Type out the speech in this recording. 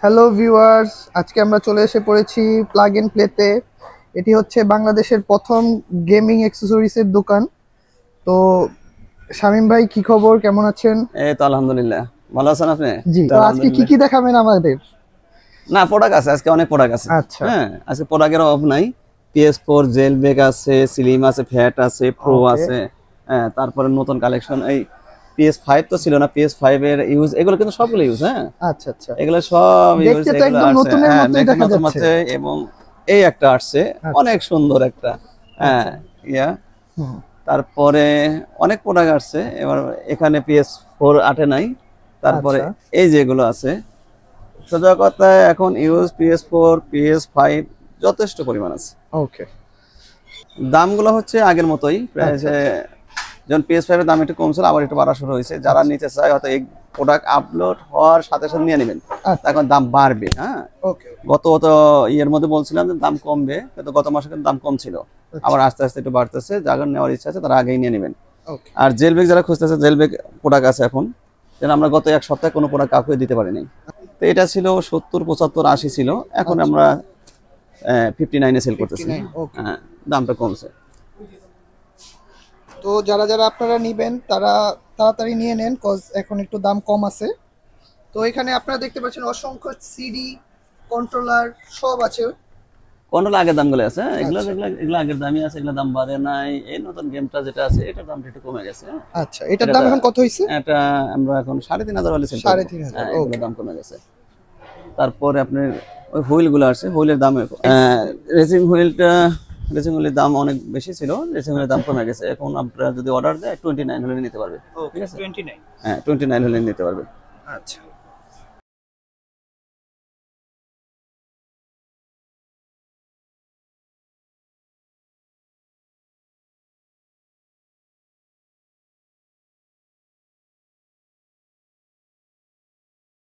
Hello viewers, আজকে আমরা চলে এসে পড়েছি প্লাগ এন্ড প্লেতে। এটি হচ্ছে বাংলাদেশের প্রথম গেমিং অ্যাক্সেসরিজের দোকান। তো শামীম ভাই, কি খবর, কেমন আছেন? এই তো আলহামদুলিল্লাহ। ভালো আছেন আপনি? জি, তো আজকে কি আলহামদুলিল্লাহ। কি দেখাবেন আমাদের? না, প্রোডাক্ট আছে, আজকে অনেক প্রোডাক্ট আছে। আচ্ছা। হ্যাঁ, আজকে প্রোডাক্টের অভাব নাই। PS4 জেল বেক আছে, স্লিম আছে, ফ্যাট আছে, প্রো ওকে। আছে। হ্যাঁ, তারপরে নতুন কালেকশন এই PS5 তো ছিল না, PS5 এর ইউজ, এগুলো কিন্তু সবগুলো ইউজ। হ্যাঁ, আচ্ছা আচ্ছা, এগুলো সব ইউজ, দেখতে তো এগুলো একদম আসছে। নতুনের হ্যাঁ, মতোই দেখতে দেখা নতুন যাচ্ছে। আছে এবং এই একটা আসছে, আচ্ছা অনেক সুন্দর একটা। হ্যাঁ, আচ্ছা। ইয়া হুম। তারপরে অনেক প্রোডাক্ট আসছে। এবার এখানে PS4 আটে নাই। তারপরে আচ্ছা। এই যেগুলো আছে, সোজা কথায় এখন ইউজ PS4 PS5 যথেষ্ট পরিমাণ আছে। ওকে। দামগুলো হচ্ছে আগের মতোই প্রায় আচ্ছা যে, আচ্ছা যখন PS5 এর দাম একটু কমছিল, আবার একটু বাড়া শুরু হয়েছে। যারা আচ্ছা। নিতে চায় হয়তো এই প্রোডাক্ট আপলোড হওয়ার সাথে সাথে নিয়ে নেবেন, আচ্ছা। এখন দাম বাড়বে। হ্যাঁ, ওকে। গত ইয়ের মধ্যে বলছিলাম যে দাম কমবে, কিন্তু গত মাসে কিন্তু দাম কম ছিল। আচ্ছা। আবার আস্তে আস্তে একটু বাড়তেছে। যারা নেওয়ার ইচ্ছা আছে তারা আগেই নিয়ে নেবেন। ওকে। আর জেলবেগ যারা খুঁজতেছে, জেলবেগ প্রোডাক্ট আছে এখন, যেন আমরা গত এক সপ্তাহে কোনো প্রোডাক্ট কাউকে দিতে পারিনি। তো এটা ছিল 70 75 80 ছিল, এখন আচ্ছা। আমরা 59-এ সেল করতেছি। 59। ওকে। হ্যাঁ, দামটা কমছে। তো যারা যারা আপনারা নিবেন তারা তাড়াতাড়ি নিয়ে নেন, কজ এখন একটু দাম কম আছে। তো এখানে আপনারা দেখতে পাচ্ছেন অসংখ্য সিডি, কন্ট্রোলার সব আছে। কোনটা আগের দামগুলো আছে, হ্যাঁ, এগুলো আচ্ছা এগুলো এগুলো আগের দামই আছে, এগুলো দাম বাড়ে নাই। এই নতুন গেমটা যেটা আছে এটার দামটা একটু কমে গেছে। হ্যাঁ, আচ্ছা, এটার দাম এটা এখন কত হইছে? এটা আমরা এখন 3,500 হলে সেল করবো। 3,500। হ্যাঁ, এগুলোর ওকে। দাম কমে গেছে। তারপরে আপনার ওই হুইলগুলো আছে, হুইলের দাম রেসিং হুইলটা, রেসিং হুইলের দাম অনেক বেশি ছিল, রেসিং হুইলের দাম কমে গেছে। এখন আপনারা যদি অর্ডার দেয় 29 হলে নিতে পারবে। ঠিক আছে, 29। হ্যাঁ 29 হলে নিতে পারবে। আচ্ছা।